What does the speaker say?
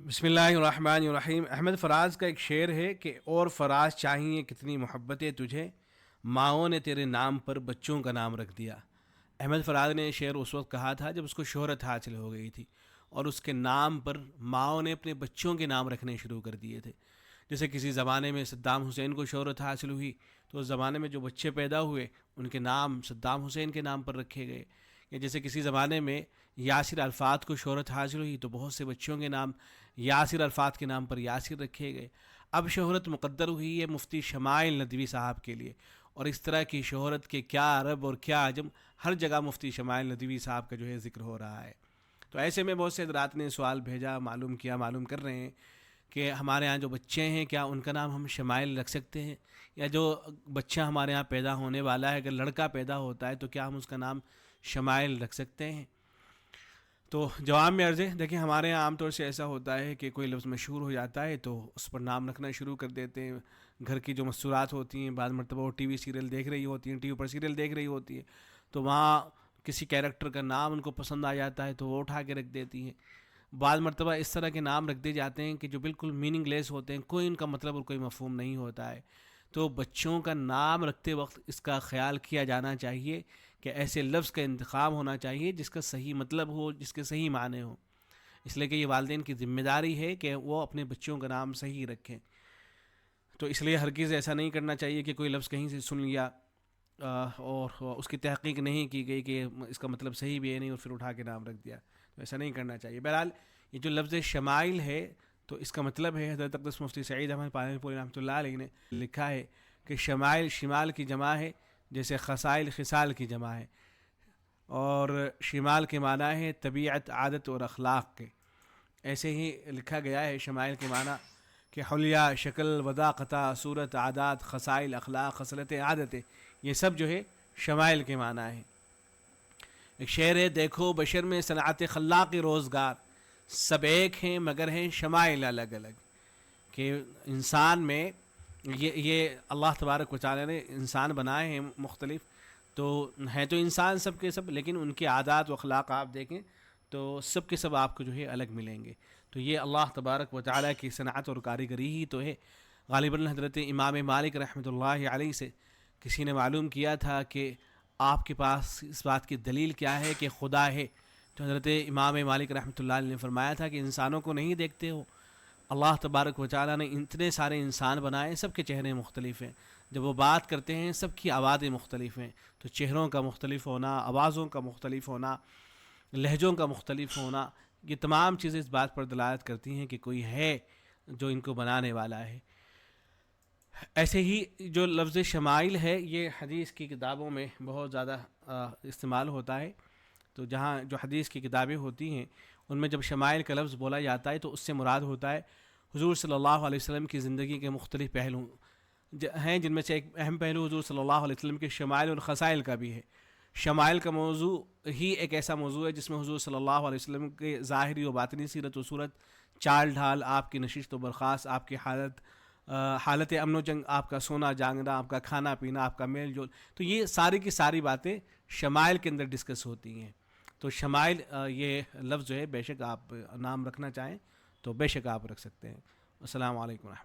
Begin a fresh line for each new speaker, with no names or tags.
بسم اللہ الرحمن الرحیم۔ احمد فراز کا ایک شعر ہے کہ اور فراز چاہیے کتنی محبتیں تجھے، ماؤں نے تیرے نام پر بچوں کا نام رکھ دیا۔ احمد فراز نے یہ شعر اس وقت کہا تھا جب اس کو شہرت حاصل ہو گئی تھی اور اس کے نام پر ماؤں نے اپنے بچوں کے نام رکھنے شروع کر دیے تھے۔ جیسے کسی زمانے میں صدام حسین کو شہرت حاصل ہوئی تو اس زمانے میں جو بچے پیدا ہوئے ان کے نام صدام حسین کے نام پر رکھے گئے، یا جیسے کسی زمانے میں یاسر عرفات کو شہرت حاصل ہوئی تو بہت سے بچوں کے نام یاسر عرفات کے نام پر یاسر رکھے گئے۔ اب شہرت مقدر ہوئی ہے مفتی شمائل ندوی صاحب کے لیے، اور اس طرح کی شہرت کے کیا عرب اور کیا عجم، ہر جگہ مفتی شمائل ندوی صاحب کا جو ہے ذکر ہو رہا ہے۔ تو ایسے میں بہت سے حضرات نے سوال بھیجا، معلوم کر رہے ہیں کہ ہمارے ہاں جو بچے ہیں کیا ان کا نام ہم شمائل رکھ سکتے ہیں، یا جو بچہ ہمارے ہاں پیدا ہونے والا ہے اگر لڑکا پیدا ہوتا ہے تو کیا ہم اس کا نام شمائل رکھ سکتے ہیں؟ تو جواب میں عرض ہے، دیکھیں ہمارے یہاں عام طور سے ایسا ہوتا ہے کہ کوئی لفظ مشہور ہو جاتا ہے تو اس پر نام رکھنا شروع کر دیتے ہیں۔ گھر کی جو مستورات ہوتی ہیں، بعض مرتبہ وہ ٹی وی سیریل دیکھ رہی ہوتی ہیں، ٹی وی پر سیریل دیکھ رہی ہوتی ہیں تو وہاں کسی کیریکٹر کا نام ان کو پسند آ جاتا ہے تو وہ اٹھا کے رکھ دیتی ہیں۔ بعض مرتبہ اس طرح کے نام رکھ دیے جاتے ہیں کہ جو بالکل میننگ لیس ہوتے ہیں، کوئی ان کا مطلب اور کوئی مفہوم نہیں ہوتا ہے۔ تو بچوں کا نام رکھتے وقت اس کا خیال کیا جانا چاہیے کہ ایسے لفظ کا انتخاب ہونا چاہیے جس کا صحیح مطلب ہو، جس کے صحیح معنی ہو، اس لیے کہ یہ والدین کی ذمہ داری ہے کہ وہ اپنے بچوں کا نام صحیح رکھیں۔ تو اس لیے ہرگز ایسا نہیں کرنا چاہیے کہ کوئی لفظ کہیں سے سن لیا اور اس کی تحقیق نہیں کی گئی کہ اس کا مطلب صحیح بھی ہے نہیں اور پھر اٹھا کے نام رکھ دیا، تو ایسا نہیں کرنا چاہیے۔ بہرحال یہ جو لفظ شمائل ہے تو اس کا مطلب ہے، حضرت اقدس مفتی سعید احمد پالنی پوری رحمۃ اللہ علیہ نے لکھا ہے کہ شمائل شمال کی جمع ہے، جیسے خصائل خصال کی جمع ہے، اور شمال کے معنی ہے طبیعت، عادت اور اخلاق کے۔ ایسے ہی لکھا گیا ہے شمائل کے معنی کہ حلیہ، شکل، وضاقتہ، صورت، عادات، خصائل، اخلاق، خصلتیں، عادتیں، یہ سب جو ہے شمائل کے معنی ہے۔ ایک شعر ہے، دیکھو بشر میں صنعت خلاق روزگار، سب ایک ہیں مگر ہیں شمائل الگ الگ۔ کہ انسان میں یہ اللہ تبارک و تعالی نے انسان بنائے ہیں مختلف، تو ہیں تو انسان سب کے سب، لیکن ان کے عادات و اخلاق آپ دیکھیں تو سب کے سب آپ کو جو ہے الگ ملیں گے۔ تو یہ اللہ تبارک و تعالی کی صنعت اور کاریگری ہی تو ہے۔ غالباً حضرت امام مالک رحمۃ اللہ علیہ سے کسی نے معلوم کیا تھا کہ آپ کے پاس اس بات کی دلیل کیا ہے کہ خدا ہے، تو حضرت امام مالک رحمۃ اللہ علیہ نے فرمایا تھا کہ انسانوں کو نہیں دیکھتے ہو، اللہ تبارک و تعالیٰ نے اتنے سارے انسان بنائے، سب کے چہرے مختلف ہیں، جب وہ بات کرتے ہیں سب کی آوازیں مختلف ہیں، تو چہروں کا مختلف ہونا، آوازوں کا مختلف ہونا، لہجوں کا مختلف ہونا، یہ تمام چیزیں اس بات پر دلالت کرتی ہیں کہ کوئی ہے جو ان کو بنانے والا ہے۔ ایسے ہی جو لفظ شمائل ہے یہ حدیث کی کتابوں میں بہت زیادہ استعمال ہوتا ہے۔ تو جہاں جو حدیث کی کتابیں ہوتی ہیں ان میں جب شمائل کا لفظ بولا جاتا ہے تو اس سے مراد ہوتا ہے حضور صلی اللہ علیہ وسلم کی زندگی کے مختلف پہلو ہیں، جن میں سے ایک اہم پہلو حضور صلی اللہ علیہ وسلم کے شمائل اور خصائل کا بھی ہے۔ شمائل کا موضوع ہی ایک ایسا موضوع ہے جس میں حضور صلی اللہ علیہ وسلم کے ظاہری و باطنی سیرت و صورت، چال ڈھال، آپ کی نشست و برخاست، آپ کی حالت امن و جنگ، آپ کا سونا جاگنا، آپ کا کھانا پینا، آپ کا میل جول، تو یہ ساری کی ساری باتیں شمائل کے اندر ڈسکس ہوتی ہیں۔ تو شمائل یہ لفظ جو ہے بے شک آپ نام رکھنا چاہیں تو بے شک آپ رکھ سکتے ہیں۔ السلام علیکم ورحمۃ اللہ۔